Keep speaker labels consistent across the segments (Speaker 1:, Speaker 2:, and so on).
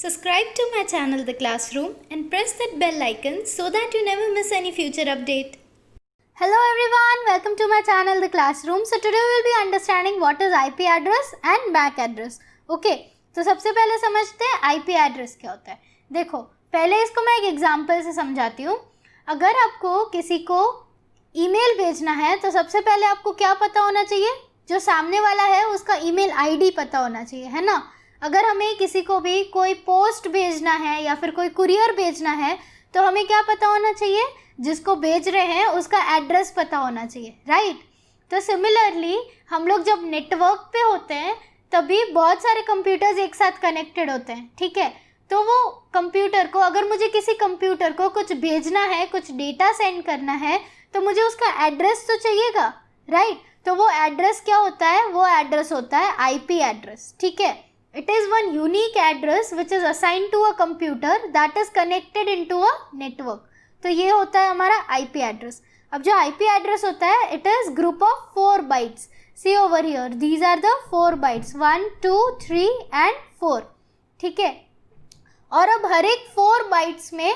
Speaker 1: Subscribe to my channel The Classroom and press that bell icon so that you never miss any future update. Hello everyone, welcome to my channel The Classroom. So today we will be understanding what is IP address and MAC address. Okay, तो सबसे पहले समझते हैं IP address क्या होता है. देखो, पहले इसको मैं एक एग्जांपल से समझाती हूँ. अगर आपको किसी को ईमेल भेजना है तो सबसे पहले आपको क्या पता होना चाहिए? जो सामने वाला है उसका ईमेल आईडी पता होना चाहिए, है ना. अगर हमें किसी को भी कोई पोस्ट भेजना है या फिर कोई कुरियर भेजना है तो हमें क्या पता होना चाहिए? जिसको भेज रहे हैं उसका एड्रेस पता होना चाहिए, राइट. तो सिमिलरली हम लोग जब नेटवर्क पे होते हैं तभी बहुत सारे कंप्यूटर्स एक साथ कनेक्टेड होते हैं, ठीक है. तो वो कंप्यूटर को, अगर मुझे किसी कंप्यूटर को कुछ भेजना है, कुछ डेटा सेंड करना है, तो मुझे उसका एड्रेस तो चाहिएगा, राइट. तो वो एड्रेस क्या होता है? वो एड्रेस होता है आईपी एड्रेस, ठीक है. It is one unique address which is assigned to a computer that is connected into a network. तो ये होता है हमारा IP address. अब जो IP address होता है, it is group of 4 bytes. See over here, these are the 4 bytes. 1, 2, 3 and 4. ठीक है. और अब हर एक 4 bytes में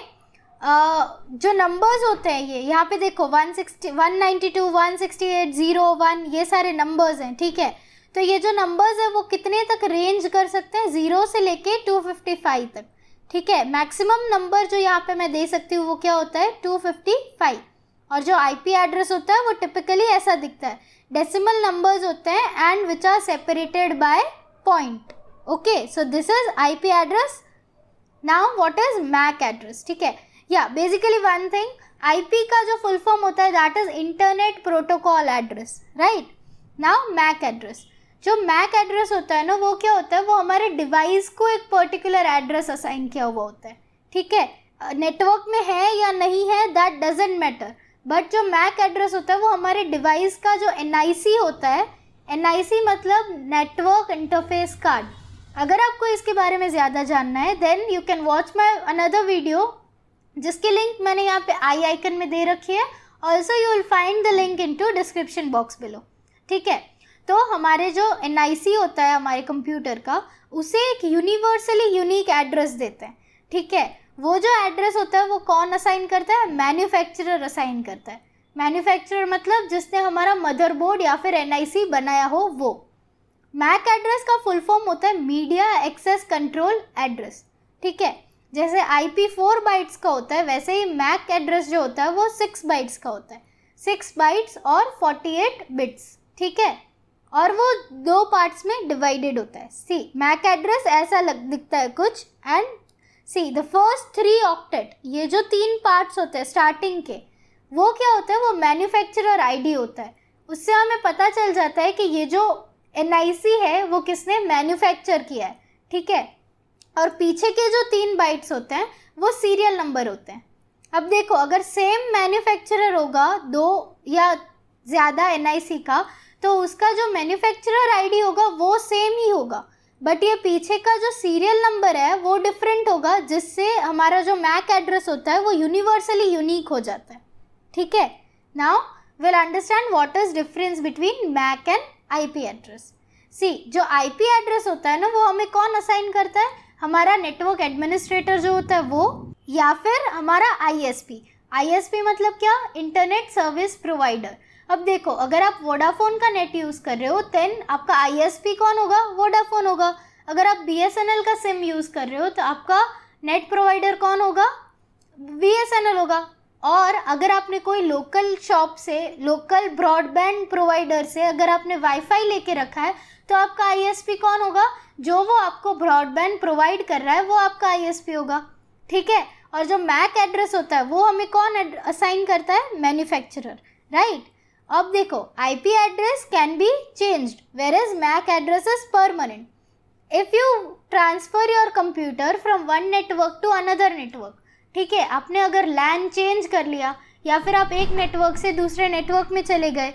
Speaker 1: जो नंबर्स होते हैं, ये यहाँ पे देखो 192, 168, 0, 1, ये सारे नंबर्स हैं, ठीक है. तो ये जो नंबर्स है वो कितने तक रेंज कर सकते हैं? 0 से लेके 255 तक, ठीक है. मैक्सिमम नंबर जो यहाँ पे मैं दे सकती हूँ वो क्या होता है? 255. और जो आईपी एड्रेस होता है वो टिपिकली ऐसा दिखता है. डेसिमल नंबर्स होते हैं and which are separated by point. Okay, so this is IP address. Now what is MAC address? ठीक है. या बेसिकली वन थिंग, आईपी का जो फुल फॉर्म होता है that is internet protocol address, right. Now MAC address. जो MAC address होता है ना, वो क्या होता है? वो हमारे डिवाइस को एक पर्टिकुलर एड्रेस असाइन किया हुआ होता है, ठीक है. नेटवर्क में है या नहीं है दैट डजेंट मैटर, बट जो मैक एड्रेस होता है वो हमारे डिवाइस का जो NIC होता है, NIC मतलब नेटवर्क इंटरफेस कार्ड. अगर आपको इसके बारे में ज़्यादा जानना है then you can watch my another video, जिसकी लिंक मैंने यहाँ पे आई आइकन में दे रखी है. Also you will find the link in to description box below, ठीक है. तो हमारे जो NIC होता है हमारे कंप्यूटर का, उसे एक यूनिवर्सली यूनिक एड्रेस देते हैं, ठीक है. वो जो एड्रेस होता है वो कौन असाइन करता है? मैन्युफैक्चरर असाइन करता है. मैन्युफैक्चरर मतलब जिसने हमारा मदरबोर्ड या फिर NIC बनाया हो वो. मैक एड्रेस का फुल फॉर्म होता है मीडिया एक्सेस कंट्रोल एड्रेस, ठीक है. जैसे IP 4 बाइट्स का होता है, वैसे ही मैक एड्रेस जो होता है वो 6 बाइट्स का होता है. 6 बाइट्स और 48 बिट्स, ठीक है. और वो 2 पार्ट्स में डिवाइडेड होता है. सी, मैक एड्रेस ऐसा दिखता है कुछ. And see the first 3 octet, ये जो 3 पार्ट्स होते हैं स्टार्टिंग के, वो क्या होता है? वो मैन्युफैक्चरर आईडी होता है. उससे हमें पता चल जाता है कि ये जो NIC है वो किसने मैन्युफैक्चर किया है, ठीक है. और पीछे के जो 3 बाइट्स होते हैं वो सीरियल नंबर होते हैं. अब देखो, अगर सेम मैन्युफैक्चरर होगा 2 या ज़्यादा NIC का, तो उसका जो मैन्युफैक्चरर आईडी होगा वो सेम ही होगा, बट ये पीछे का जो सीरियल नंबर है वो डिफरेंट होगा, जिससे हमारा जो मैक एड्रेस होता है वो यूनिवर्सली यूनिक हो जाता है, ठीक है. Now will understand what is difference between MAC and IP address. See, जो आईपी एड्रेस होता है ना वो हमें कौन असाइन करता है? हमारा नेटवर्क एडमिनिस्ट्रेटर जो होता है वो, या फिर हमारा ISP मतलब क्या? Internet service provider. अब देखो, अगर आप वोडाफोन का नेट यूज़ कर रहे हो देन आपका ISP कौन होगा? वोडाफोन होगा. अगर आप BSNL का सिम यूज़ कर रहे हो तो आपका नेट प्रोवाइडर कौन होगा? BSNL होगा. और अगर आपने कोई लोकल शॉप से, लोकल ब्रॉडबैंड प्रोवाइडर से अगर आपने वाईफाई लेके रखा है तो आपका ISP कौन होगा? जो वो आपको ब्रॉडबैंड प्रोवाइड कर रहा है वो आपका ISP होगा, ठीक है. और जो मैक एड्रेस होता है वो हमें कौन असाइन करता है? Manufacturer, right. अब देखो, IP address can be changed whereas MAC address is permanent. If you transfer your computer from one network to another network, ठीक है, आपने अगर LAN चेंज कर लिया या फिर आप एक नेटवर्क से दूसरे नेटवर्क में चले गए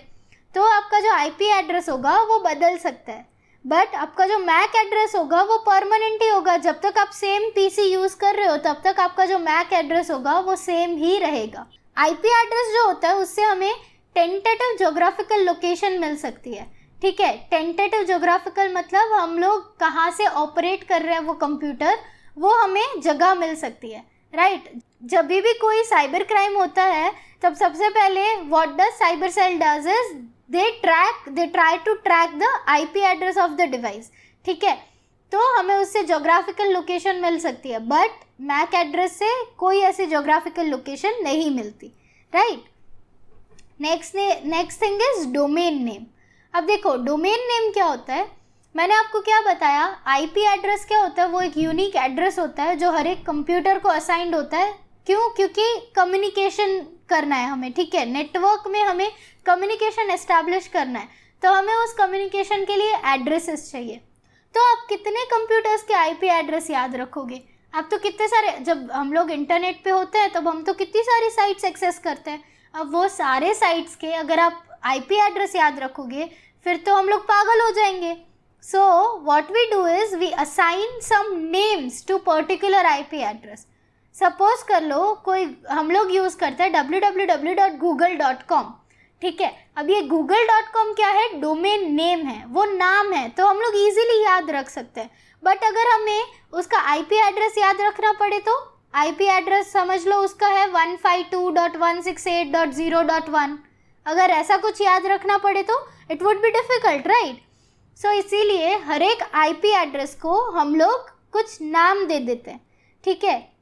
Speaker 1: तो आपका जो IP एड्रेस होगा वो बदल सकता है, बट आपका जो MAC एड्रेस होगा वो परमानेंट ही होगा. जब तक आप सेम PC यूज़ कर रहे हो तब तक आपका जो MAC एड्रेस होगा वो सेम ही रहेगा. IP एड्रेस जो होता है उससे हमें टेंटेटिव ज्योग्राफिकल लोकेशन मिल सकती है, ठीक है. टेंटेटिव ज्योग्राफिकल मतलब हम लोग कहाँ से ऑपरेट कर रहे हैं वो कंप्यूटर, वो हमें जगह मिल सकती है, राइट। जब भी कोई साइबर क्राइम होता है तब सबसे पहले what does cyber cell does is they try to track the IP address of the device, ठीक है। तो हमें उससे जोग्राफिकल लोकेशन मिल सकती है, बट मैक एड्रेस से कोई ऐसी जोग्राफिकल लोकेशन नहीं मिलती, right. Next thing is domain name. अब देखो डोमेन नेम क्या होता है, मैंने आपको क्या बताया, आईपी एड्रेस क्या होता है, वो एक यूनिक एड्रेस होता है जो हर एक कंप्यूटर को असाइंड होता है। क्यों? क्योंकि कम्युनिकेशन करना है हमें, ठीक है, नेटवर्क में हमें कम्युनिकेशन एस्टैब्लिश करना है, तो हमें उस कम्युनिकेशन के लिए एड्रेसेस चाहिए। तो आप कितने कंप्यूटर्स के आईपी एड्रेस याद रखोगे? आप तो कितने सारे, जब हम लोग इंटरनेट पे होते हैं तब हम तो कितनी सारी साइट्स एक्सेस करते हैं, अब वो सारे साइट्स के अगर आप आईपी एड्रेस याद रखोगे फिर तो हम लोग पागल हो जाएंगे। So what we do is we assign some names to particular IP address. Suppose कर लो कोई, हम लोग यूज़ करते हैं www.google.com, ठीक है। अब ये google.com क्या है? डोमेन नेम है, वो नाम है, तो हम लोग इजीली याद रख सकते हैं। बट अगर हमें उसका आईपी एड्रेस याद रखना पड़े तो आईपी एड्रेस समझ लो उसका है 152.168.0.1, अगर ऐसा कुछ याद रखना पड़े तो it would be difficult, right. So इसीलिए हर एक आईपी एड्रेस को हम लोग कुछ नाम दे देते हैं, ठीक है,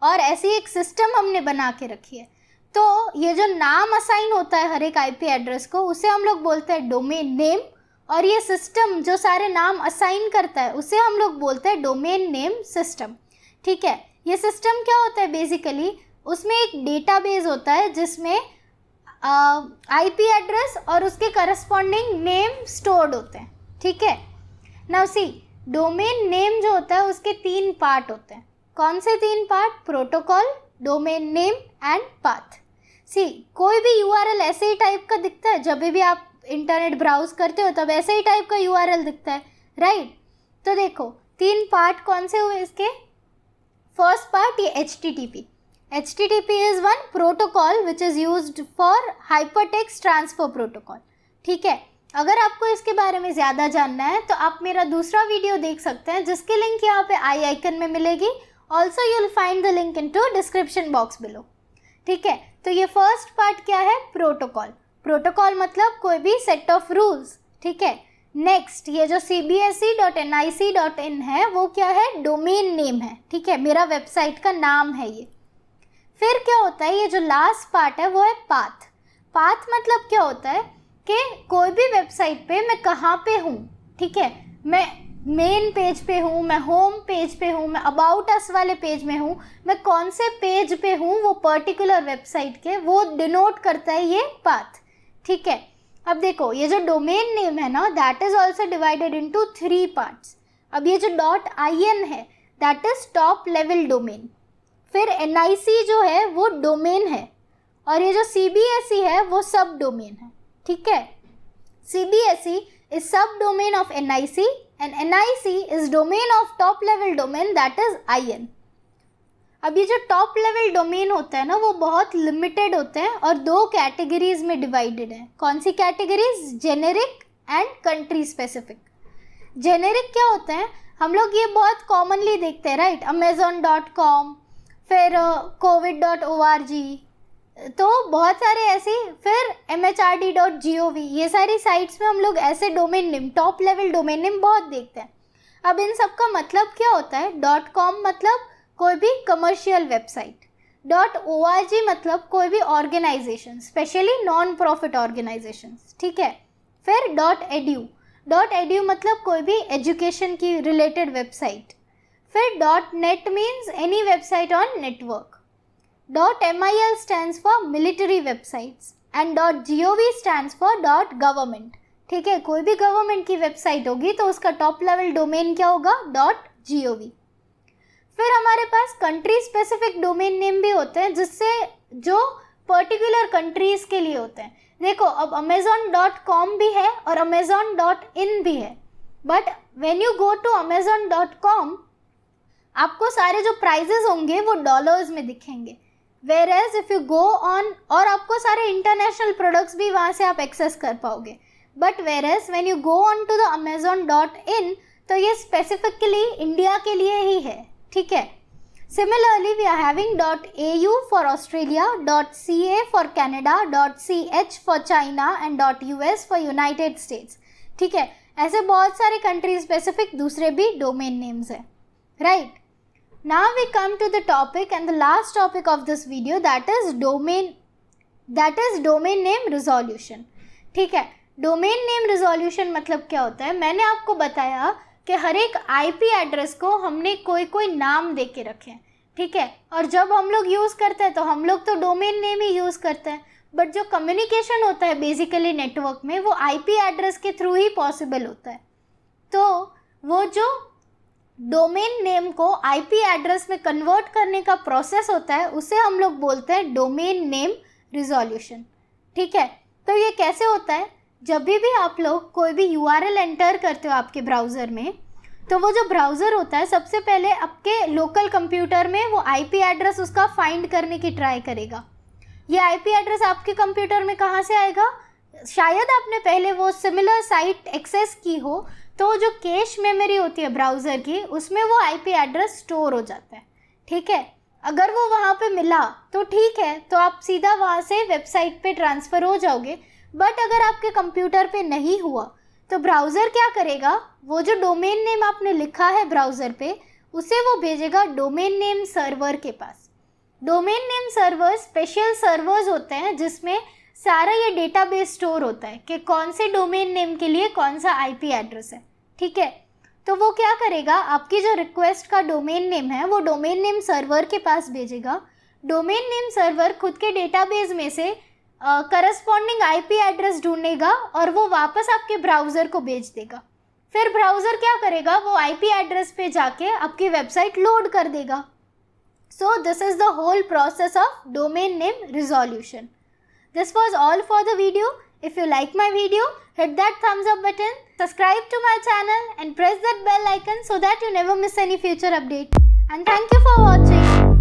Speaker 1: और ऐसी एक सिस्टम हमने बना के रखी है। तो ये जो नाम असाइन होता है हर एक आईपी एड्रेस को, उसे हम लोग बोलते हैं डोमेन नेम, और ये सिस्टम जो सारे नाम असाइन करता है उसे हम लोग बोलते हैं डोमेन नेम सिस्टम, ठीक है। ये सिस्टम क्या होता है बेसिकली, उसमें एक डेटाबेस होता है जिसमें आईपी एड्रेस और उसके करस्पॉन्डिंग नेम स्टोर्ड होते हैं, ठीक है। नाउ सी, डोमेन नेम जो होता है उसके 3 पार्ट होते हैं। कौन से 3 part? Protocol, domain name and path. See, कोई भी यूआरएल ऐसे ही टाइप का दिखता है, जब भी आप इंटरनेट ब्राउज करते हो तब ऐसे ही टाइप का यूआरएल दिखता है, राइट। तो देखो 3 पार्ट कौन से हुए इसके। फर्स्ट पार्ट ये HTTP is one protocol which is used for hypertext transfer protocol, ठीक है। अगर आपको इसके बारे में ज़्यादा जानना है तो आप मेरा दूसरा वीडियो देख सकते हैं जिसकी लिंक यहाँ पे आई आइकन में मिलेगी। Also you will find the link in to description box below, ठीक है। तो ये फर्स्ट पार्ट क्या है? प्रोटोकॉल। प्रोटोकॉल मतलब कोई भी सेट ऑफ रूल्स, ठीक है। नेक्स्ट, ये जो cbse.nic.in है वो क्या है? डोमेन नेम है, ठीक है, मेरा वेबसाइट का नाम है ये। फिर क्या होता है, ये जो लास्ट पार्ट है वो है पाथ। पाथ मतलब क्या होता है कि कोई भी वेबसाइट पे मैं कहाँ पे हूँ, ठीक है, मैं मेन पेज पे हूँ, मैं होम पेज पे हूँ, मैं अबाउट अस वाले पेज में हूँ, मैं कौन से पेज पे हूँ वो पर्टिकुलर वेबसाइट के, वो डिनोट करता है ये पाथ, ठीक है। अब देखो ये जो डोमेन नेम है ना, that is also divided into 3 parts. अब ये जो .in है that is top level domain, फिर NIC जो है वो डोमेन है, और ये जो CBSE है वो सब डोमेन है, ठीक है। CBSE is subdomain of NIC and NIC is domain of top level domain that is IN। अब ये जो टॉप लेवल डोमेन होता है ना वो बहुत लिमिटेड होते हैं और 2 कैटेगरीज में डिवाइडेड है। कौन सी categories? Generic and country specific. Generic क्या होते हैं? हम लोग ये बहुत कॉमनली देखते हैं, राइट, amazon.com, फिर covid.org, तो बहुत सारे ऐसे, फिर mhrd.gov, ये सारी साइट्स में हम लोग ऐसे domain name, top level domain name बहुत देखते हैं। अब इन सब का मतलब क्या होता है? .com मतलब कोई भी कमर्शियल वेबसाइट, .org मतलब कोई भी organisation, especially non profit organisation, ठीक है। फिर .edu मतलब कोई भी एजुकेशन की रिलेटेड वेबसाइट। फिर .net means any website on network. .mil stands for military websites and .gov stands for .government, ठीक है। कोई भी गवर्नमेंट की वेबसाइट होगी तो उसका टॉप लेवल डोमेन क्या होगा? .gov। फिर हमारे पास कंट्री स्पेसिफिक डोमेन नेम भी होते हैं जिससे जो पर्टिकुलर कंट्रीज़ के लिए होते हैं। देखो अब amazon.com भी है और amazon.in भी है, but when you go to amazon.com आपको सारे जो प्राइजेस होंगे वो डॉलर्स में दिखेंगे, whereas if you go on, और आपको सारे इंटरनेशनल प्रोडक्ट्स भी वहाँ से आप एक्सेस कर पाओगे। But whereas when you go on to the amazon.in तो ये स्पेसिफिकली इंडिया के लिए ही है, ठीक है. Similarly, we are having .au for Australia, .ca for Canada, .ch for China and .us for United States. ठीक है, ऐसे बहुत सारे कंट्री स्पेसिफिक दूसरे भी डोमेन नेम्स हैं, right. Now we come to the topic and the last topic of this video, that is domain name resolution. ठीक है, डोमेन नेम रिजोल्यूशन मतलब क्या होता है. मैंने आपको बताया कि हर एक आईपी एड्रेस को हमने कोई नाम दे के रखे हैं, ठीक है. और जब हम लोग यूज़ करते हैं तो हम लोग तो डोमेन नेम ही यूज़ करते हैं, बट जो कम्युनिकेशन होता है बेसिकली नेटवर्क में वो आईपी एड्रेस के थ्रू ही पॉसिबल होता है. तो वो जो डोमेन नेम को आईपी एड्रेस में कन्वर्ट करने का प्रोसेस होता है उसे हम लोग बोलते हैं डोमेन नेम रिजोल्यूशन, ठीक है. तो ये कैसे होता है, जब भी आप लोग कोई भी यूआरएल एंटर करते हो आपके ब्राउज़र में, तो वो जो ब्राउज़र होता है सबसे पहले आपके लोकल कंप्यूटर में वो आईपी एड्रेस उसका फाइंड करने की ट्राई करेगा. ये आईपी एड्रेस आपके कंप्यूटर में कहाँ से आएगा, शायद आपने पहले वो सिमिलर साइट एक्सेस की हो, तो जो कैश मेमोरी होती है ब्राउज़र की उसमें वो आईपी एड्रेस स्टोर हो जाता है, ठीक है. अगर वो वहाँ पे मिला तो ठीक है, तो आप सीधा वहाँ से वेबसाइट पे ट्रांसफ़र हो जाओगे. बट अगर आपके कंप्यूटर पे नहीं हुआ तो ब्राउज़र क्या करेगा, वो जो डोमेन नेम आपने लिखा है ब्राउज़र पे उसे वो भेजेगा डोमेन नेम सर्वर के पास. Domain name server special servers होते हैं जिसमें सारा ये डेटाबेस स्टोर होता है कि कौन से डोमेन नेम के लिए कौन सा आईपी एड्रेस है, ठीक है. तो वो क्या करेगा, आपकी जो रिक्वेस्ट का डोमेन नेम है वो डोमेन नेम सर्वर के पास भेजेगा. डोमेन नेम सर्वर खुद के डेटाबेस में से करस्पॉन्डिंग आईपी एड्रेस ढूंढेगा और वो वापस आपके ब्राउज़र को भेज देगा. फिर ब्राउज़र क्या करेगा, वो आईपी एड्रेस पे जाके आपकी वेबसाइट लोड कर देगा. So this is the whole process of domain name resolution. This was all for the video. If you like my video, hit that thumbs up button, subscribe to my channel and press that bell icon so that you never miss any future update. And thank you for watching.